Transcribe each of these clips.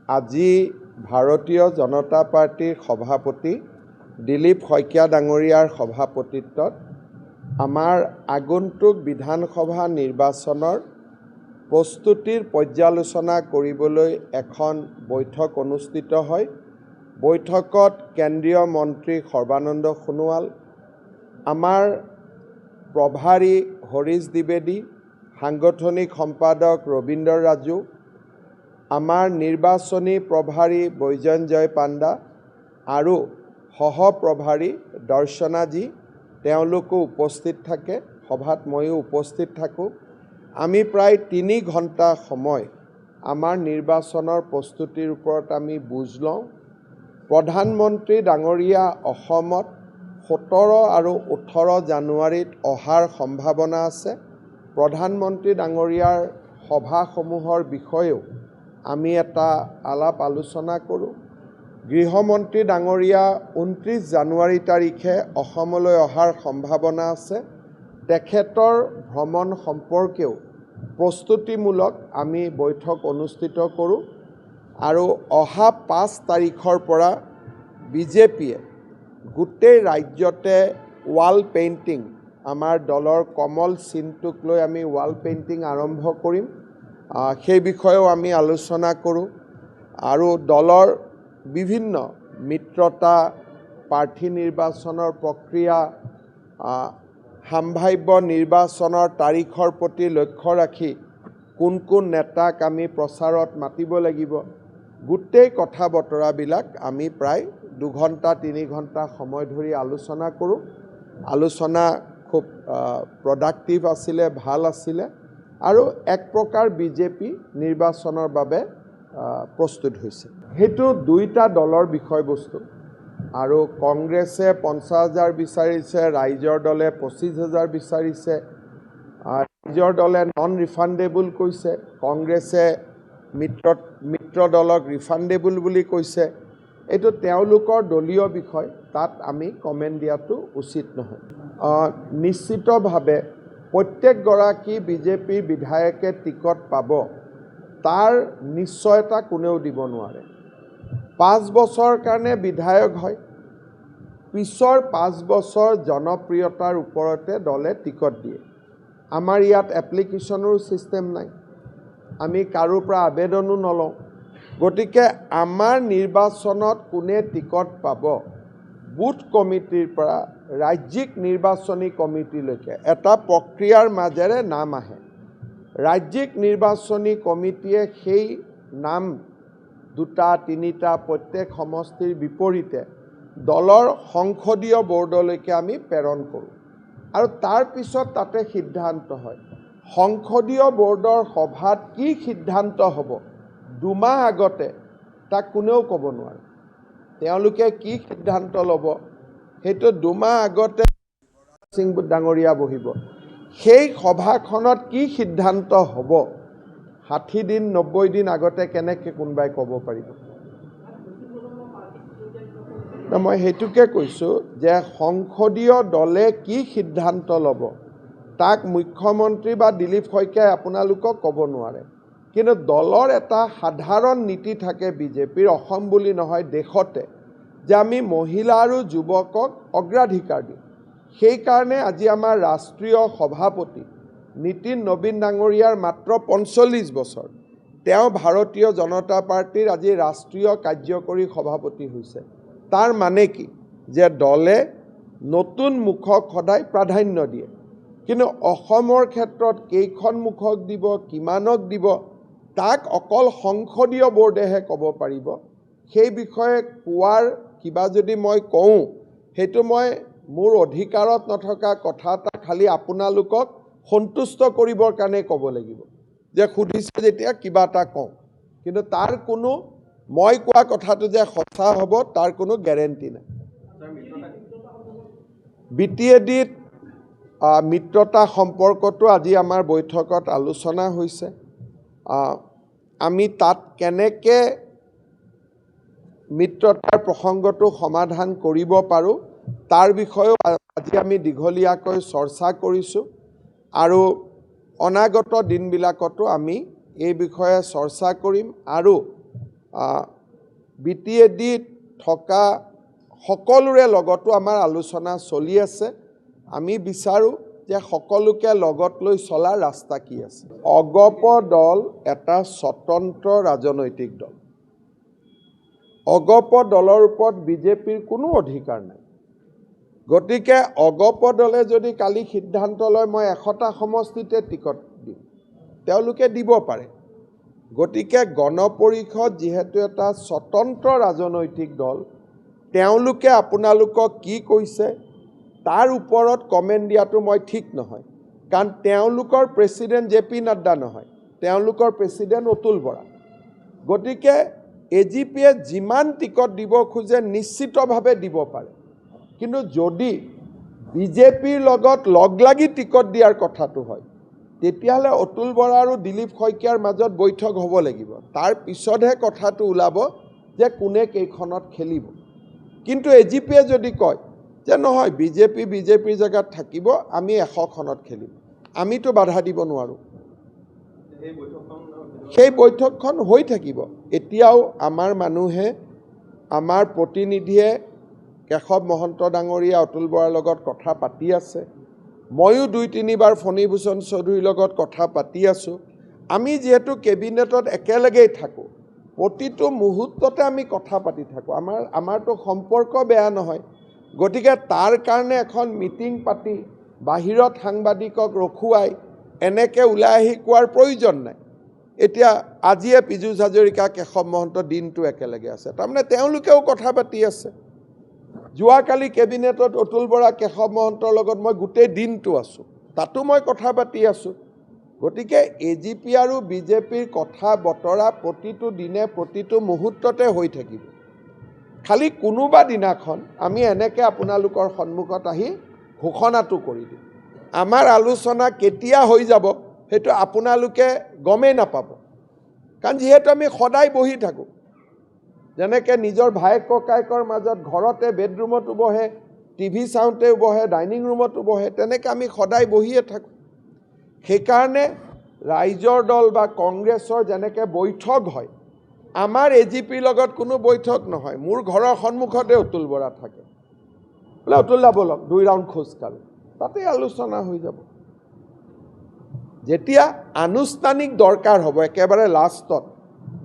আজি ভাৰতীয় জনতা পাৰ্টিৰ সভাপতি দিলীপ শইকীয়া ডাঙৰীয়াৰ সভাপতিত্বত আমাৰ আগন্তুক বিধানসভা নিৰ্বাচনৰ প্ৰস্তুতিৰ পৰ্যালোচনা কৰিবলৈ এখন বৈঠক অনুষ্ঠিত হয়। বৈঠকত কেন্দ্ৰীয় মন্ত্ৰী সৰ্বানন্দ সোণোৱাল, আমাৰ প্ৰভাৰী হৰীশ দ্বিবেদী, সাংগঠনিক সম্পাদক ৰবীন্দ্ৰ ৰাজু, আমাৰ নিৰ্বাচনী প্ৰভাৰী বৈজয়ন্তজয় পাণ্ডা আৰু সহপ্ৰভাৰী দৰ্শনাজী তেওঁলোকো উপস্থিত থাকে। সভাত ময়ো উপস্থিত থাকোঁ। আমি প্ৰায় 3 ঘণ্টা সময় আমাৰ নিৰ্বাচনৰ প্ৰস্তুতিৰ ওপৰত আমি বুজ লওঁ। প্ৰধানমন্ত্ৰী ডাঙৰীয়া অসমত 17 আৰু 18 জানুৱাৰীত অহাৰ সম্ভাৱনা আছে। প্ৰধানমন্ত্ৰী ডাঙৰীয়াৰ সভাসমূহৰ বিষয়েও আমি এটা আলাপ আলোচনা কৰোঁ। গৃহমন্ত্ৰী ডাঙৰীয়া 29 জানুৱাৰী তাৰিখে অসমলৈ অহাৰ সম্ভাৱনা আছে। তেখেতৰ ভ্ৰমণ সম্পৰ্কেও প্ৰস্তুতিমূলক আমি বৈঠক অনুষ্ঠিত কৰোঁ আৰু অহা 5 তাৰিখৰ পৰা বিজেপিয়ে গোটেই ৰাজ্যতে ৱাল পেইণ্টিং, আমাৰ দলৰ কমল চিনটোক লৈ আমি ৱাল পেইণ্টিং আৰম্ভ কৰিম। সেই বিষয়েও আমি আলোচনা কৰোঁ আৰু দলৰ বিভিন্ন মিত্ৰতা, প্ৰাৰ্থী নিৰ্বাচনৰ প্ৰক্ৰিয়া, সাম্ভাব্য নিৰ্বাচনৰ তাৰিখৰ প্ৰতি লক্ষ্য ৰাখি কোন কোন নেতাক আমি প্ৰচাৰত মাতিব লাগিব, গোটেই কথা বতৰাবিলাক আমি প্ৰায় 2 ঘণ্টা 3 ঘণ্টা সময় ধৰি আলোচনা কৰোঁ। আলোচনা খুব প্ৰডাক্টিভ আছিলে, ভাল আছিলে আৰু এক প্ৰকাৰ বিজেপি নিৰ্বাচনৰ বাবে প্ৰস্তুত হৈছে। সেইটো 2টা দলৰ বিষয়বস্তু আৰু কংগ্ৰেছে 50,000 বিচাৰিছে, ৰাইজৰ দলে 25,000 বিচাৰিছে। ৰাইজৰ দলে নন ৰিফাণ্ডেবল কৈছে, কংগ্ৰেছে মিত্ৰ দলক ৰিফাণ্ডেবল বুলি কৈছে। এইটো তেওঁলোকৰ দলীয় বিষয়, তাত আমি কমেণ্ট দিয়াটো উচিত নহয়। নিশ্চিতভাৱে প্ৰত্যেকগৰাকী বিজেপিৰ বিধায়কে টিকট পাব, তাৰ নিশ্চয়তা কোনেও দিব নোৱাৰে। 5 বছৰৰ কাৰণে বিধায়ক হয়, পিছৰ 5 বছৰ জনপ্ৰিয়তাৰ ওপৰতে দলে টিকট দিয়ে। আমাৰ ইয়াত এপ্লিকেশ্যনৰ ছিষ্টেম নাই, আমি কাৰোৰ পৰা আবেদনো নলওঁ। গতিকে আমাৰ নিৰ্বাচনত কোনে টিকট পাব, বুথ কমিটিৰ পৰা ৰাজ্যিক নিৰ্বাচনী কমিটিলৈকে এটা প্ৰক্ৰিয়াৰ মাজেৰে নাম আহে। ৰাজ্যিক নিৰ্বাচনী কমিটিয়ে সেই নাম 2টা 3টা প্ৰত্যেক সমষ্টিৰ বিপৰীতে দলৰ সংসদীয় বৰ্ডলৈকে আমি প্ৰেৰণ কৰোঁ আৰু তাৰ পিছত তাতে সিদ্ধান্ত হয়। সংসদীয় বৰ্ডৰ সভাত কি সিদ্ধান্ত হ'ব 2 মাহ আগতে তাক কোনেও ক'ব নোৱাৰে। তেওঁলোকে কি সিদ্ধান্ত ল'ব সেইটো 2 মাহ আগতে সিং ডাঙৰীয়া বহিব। সেই সভাখনত কি সিদ্ধান্ত হ'ব 60 দিন 90 দিন আগতে কেনেকৈ কোনোবাই ক'ব পাৰিব? মই সেইটোকে কৈছোঁ যে সংসদীয় দলে কি সিদ্ধান্ত ল'ব তাক মুখ্যমন্ত্ৰী বা দিলীপ শইকীয়াই আপোনালোকক ক'ব নোৱাৰে। কিন্তু দলৰ এটা সাধাৰণ নীতি থাকে বিজেপিৰ, অসম বুলি নহয় দেশতে, যে আমি মহিলা আৰু যুৱকক অগ্ৰাধিকাৰ দিওঁ। সেইকাৰণে আজি আমাৰ ৰাষ্ট্ৰীয় সভাপতি নীতিন নবীন ডাঙৰীয়াৰ মাত্ৰ 45 বছৰ। তেওঁ ভাৰতীয় জনতা পাৰ্টিৰ আজি ৰাষ্ট্ৰীয় কাৰ্যকৰী সভাপতি হৈছে। তাৰ মানে কি যে দলে নতুন মুখক সদায় প্ৰাধান্য দিয়ে, কিন্তু অসমৰ ক্ষেত্ৰত কেইখন মুখক দিব, কিমানক দিব, তাক অকল সংসদীয় বৰ্ডেহে ক'ব পাৰিব। সেই বিষয়ে কোৱাৰ কিবা যদি মই কওঁ, সেইটো মই মোৰ অধিকাৰত নথকা কথা এটা খালি আপোনালোকক সন্তুষ্ট কৰিবৰ কাৰণে ক'ব লাগিব যে সুধিছে যেতিয়া কিবা এটা কওঁ। কিন্তু তাৰ কোনো মই কোৱা কথাটো যে সঁচা হ'ব তাৰ কোনো গেৰেণ্টি নাই। BTADত মিত্ৰতা সম্পৰ্কটো আজি আমাৰ বৈঠকত আলোচনা হৈছে। আমি তাত কেনেকৈ মিত্ৰতাৰ প্ৰসংগটো সমাধান কৰিব পাৰোঁ তাৰ বিষয়েও আজি আমি দীঘলীয়াকৈ চৰ্চা কৰিছোঁ আৰু অনাগত দিনবিলাকতো আমি এই বিষয়ে চৰ্চা কৰিম আৰু BTAD থকা সকলোৰে লগতো আমাৰ আলোচনা চলি আছে আমি বিচাৰো যে সকলোকে লগত লৈ চলা ৰাস্তা কি আছে অগপ দল এটা স্বতন্ত্ৰ ৰাজনৈতিক দল অগপ দলৰ ওপৰত বিজেপিৰ কোনো অধিকাৰ নাই গতিকে অগপ দলে যদি কালি সিদ্ধান্ত লয় মই 100টা সমষ্টিতে টিকট দিম তেওঁলোকে দিব পাৰে গতিকে গণপৰিষদ যেহেতু এটা স্বতন্ত্ৰ ৰাজনৈতিক দল তেওঁলোকে আপোনালোকক কি কৈছে তাৰ ওপৰত কমেন্ট দিয়াটো মই ঠিক নহয় কাৰণ তেওঁলোকৰ প্ৰেসিডেন্ট জেপি নাড্ডা নহয় তেওঁলোকৰ প্ৰেসিডেন্ট অতুল বৰা গতিকে এজিপিয়ে যিমান টিকট দিব খোজে নিশ্চিতভাৱে দিব পাৰে কিন্তু যদি বিজেপিৰ লগত লগলাগি টিকট দিয়াৰ কথাটো হয় তেতিয়াহলে অতুল বৰা আৰু দিলীপ শইকীয়াৰ মাজত বৈঠক হ'ব লাগিব তাৰ পিছতহে কথাটো ওলাব যে কোনে কেইখনত খেলিব কিন্তু এজিপিয়ে যদি কয় যে নহয় বিজেপিৰ জায়গাত থাকিব আমি 100খনত খেলিম আমিতো বাধা দিব নোৱাৰো সেই বৈঠকখন হৈ থাকিব এতিয়াও আমাৰ মানুহে আমাৰ প্ৰতিনিধিয়ে কেশৱ মহন্ত ডাঙৰীয়া অতুল বৰাৰ লগত কথা পাতি আছে ময়ো 2-3 বাৰ ফণীভূষণ চৌধুৰীৰ লগত কথা পাতি আছো আমি যেহেতু কেবিনেটত একেলগেই থাকো প্ৰতিটো মুহূৰ্ততে আমি কথা পাতি থাকো আমাৰটো সম্পৰ্ক বেয়া নহয় গতিকে তাৰ কাৰণে এখন মিটিং পাতি বাহিৰত সাংবাদিকক ৰখুৱাই এনেকে ওলাই আহি কোৱাৰ প্ৰয়োজন নাই এতিয়া আজিয়ে পীযুষ হাজৰিকা কেশৱ মহন্ত দিনটো একেলগে আছে তাৰমানে তেওঁলোকেও কথা পাতি আছে যোৱাকালি কেবিনেটত অতুল বৰা কেশৱ মহন্তৰ লগত মই গোটেই দিনটো আছো তাতো মই কথা পাতি আছো গতিকে এজিপি আৰু বিজেপিৰ কথা বতৰা প্ৰতিটো দিনে প্ৰতিটো মুহূৰ্ততে হৈ থাকিব খালি কোনোবা দিনাখন আমি এনেকে আপোনালোকৰ সন্মুখত আহি ঘোষণাটো কৰি দিম আমাৰ আলোচনা কেতিয়া হৈ যাব হেতু আপোনালোকে গমে নাপাব কাৰণ যেহেতু আমি সদায় বহি থাকো যেনেকে নিজৰ ভাই ককাইকৰ মাজত ঘৰতে বেডৰুমত বহে টিভি চাউতে বহে ডাইনিং ৰুমত বহে তেনেকে আমি সদায় বহিয়ে থাকো সেইকাৰণে ৰাইজৰ দল বা কংগ্ৰেছৰ যেনেকে বৈঠক হয় আমাৰ এজিপিৰ লগত কোনো বৈঠক নহয় মোৰ ঘৰৰ সন্মুখতে অতুল বৰা থাকে বলে অতুল দা বলক 2 ৰাউণ্ড খোজ কাঢ়ো তাতে আলোচনা হৈ যাব যেতিয়া আনুষ্ঠানিক দৰকাৰ হ'ব একেবাৰে লাষ্টত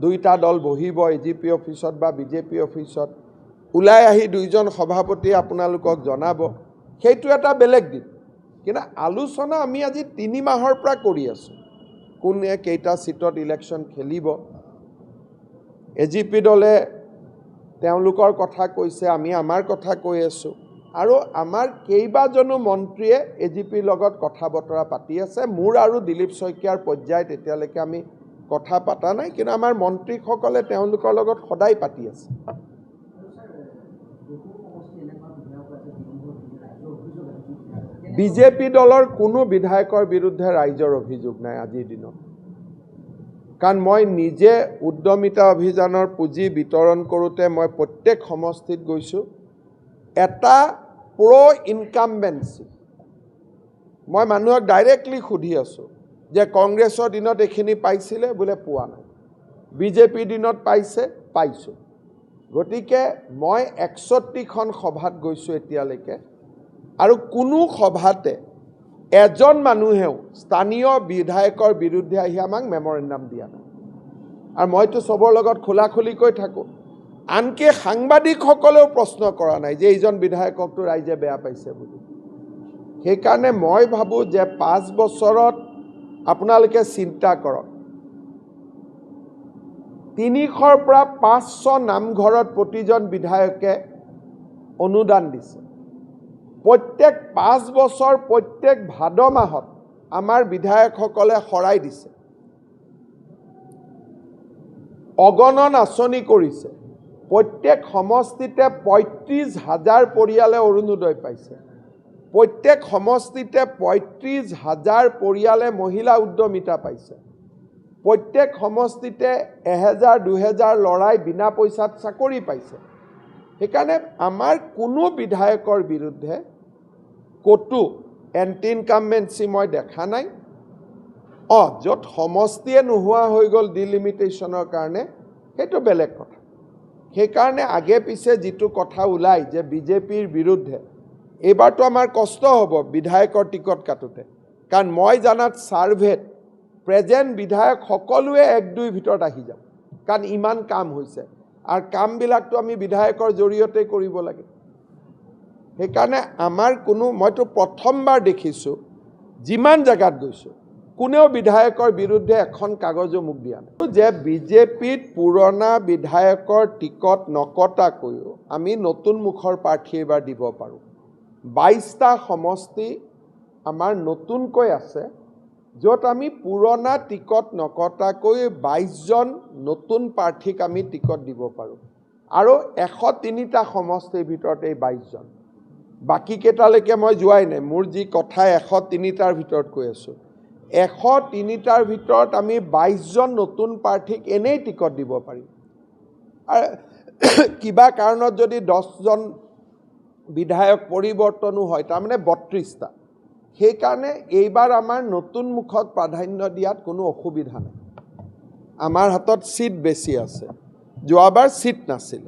দুইটা দল বহিব এজিপি অফিসত বা বিজেপি অফিসত ওলাই আহি দুইজন সভাপতি আপোনালোকক জনাব সেইটো এটা বেলেগ দিন কিন্তু আলোচনা আমি আজি 3 মাহৰ পৰা কৰি আছো কোনে কেইটা সিটত ইলেকশন খেলিব এজিপি দলে তেওঁলোকৰ কথা কৈছে আমি আমাৰ কথা কৈ আছো আৰু আমাৰ কেইবাজনো মন্ত্ৰীয়ে এজিপিৰ লগত কথা বতৰা পাতি আছে মোৰ আৰু দিলীপ শইকীয়াৰ পৰ্যায়ত এতিয়ালৈকে আমি কথা পাতা নাই কিন্তু আমাৰ মন্ত্ৰীসকলে তেওঁলোকৰ লগত সদায় পাতি আছে বিজেপি দলৰ কোনো বিধায়কৰ বিৰুদ্ধে ৰাইজৰ অভিযোগ নাই আজিৰ দিনত কাৰণ মই নিজে উদ্যমিতা অভিযানৰ পুঁজি বিতৰণ কৰোতে মই প্ৰত্যেক সমষ্টিত গৈছো এটা প্ৰ ইনকামবেন্সি মই মানুহক ডাইৰেক্টলি খুধি আছো যে কংগ্ৰেছৰ দিনত এখিনি পাইছিলে বলে পোৱা নাই বিজেপি দিনত পাইছো গতিকে মই 61খন সভাত গৈছো এতিয়ালৈকে আৰু কোনো সভাতে এজন মানুহেও স্থানীয় বিধায়কৰ বিৰুদ্ধে আহি আমাক মেমৰেন্ডাম দিয়া নাই আৰু মইতো সবৰ লগত খোলাখুলি কৈ থাকো আনকি সাংবাদিকসকলেও প্ৰশ্ন কৰা নাই যে এইজন বিধায়ককটো ৰাইজে বেয়া পাইছে বুলি সেইকাৰণে মই ভাবো যে 5 বছৰত আপোনালোকে চিন্তা কৰক 300ৰ পৰা 500 নামঘৰত প্ৰতিজন বিধায়কে অনুদান দিছে প্ৰত্যেক 5 বছৰ প্ৰত্যেক ভাদ মাহত আমাৰ বিধায়কসকলে খৰাই দিছে অগণন আঁচনি কৰিছে প্ৰত্যেক সমষ্টিতে 35,000 পৰিয়ালে অৰুণোদয় পাইছে প্ৰত্যেক সমষ্টিতে 35,000 পৰিয়ালে মহিলা উদ্যমিতা পাইছে প্ৰত্যেক সমষ্টিতে 1000-2000 লৰাই বিনা পইচাত চাকৰি পাইছে সেইকাৰণে আমাৰ কোনো বিধায়কৰ বিৰুদ্ধে কতো এন্টি ইনকামবেন্সি মই দেখা নাই য'ত সমষ্টিয়ে নোহোৱা হৈ গ'ল ডিলিমিটেশনৰ কাৰণে সেইটো বেলেগ কথা। সেইকাৰণে আগে পিছে যিটো কথা ওলায় যে বিজেপিৰ বিৰুদ্ধে, এইবাৰতো আমাৰ কষ্ট হ'ব বিধায়কৰ টিকট কাটোতে, কাৰণ মই জানাত ছাৰ্ভেত প্ৰেজেণ্ট বিধায়ক সকলোৱে 1-2 ভিতৰত আহি যাব, কাৰণ ইমান কাম হৈছে আৰু কামবিলাকতো আমি বিধায়কৰ জৰিয়তে কৰিব লাগে। সেইকাৰণে আমাৰ মইতো প্ৰথমবাৰ দেখিছোঁ, যিমান জেগাত গৈছোঁ কোনেও বিধায়কৰ বিৰুদ্ধে এখন কাগজো মোক দিয়া নাই, যে বিজেপিত পুৰণা বিধায়কৰ টিকট নকটাকৈও আমি নতুন মুখৰ প্ৰাৰ্থী এইবাৰ দিব পাৰোঁ। 22টা সমষ্টি আমাৰ নতুনকৈ আছে, য'ত আমি পুৰণা টিকট নকটাকৈ 22জন নতুন প্ৰাৰ্থীক আমি টিকট দিব পাৰোঁ, আৰু 103টা সমষ্টিৰ ভিতৰত এই 22জন। বাকীকেইটালৈকে মই যোৱাই নাই, মোৰ যি কথা 103টাৰ ভিতৰত কৈ আছোঁ, 103টাৰ ভিতৰত আমি 22জন নতুন প্ৰাৰ্থীক এনেই টিকট দিব পাৰিম। আৰু কিবা কাৰণত যদি 10জন বিধায়ক পৰিৱৰ্তনো হয়, তাৰমানে 32টা। সেইকাৰণে এইবাৰ আমাৰ নতুন মুখক প্ৰাধান্য দিয়াত কোনো অসুবিধা নাই। আমাৰ হাতত চিট বেছি আছে, যোৱাবাৰ চিট নাছিল।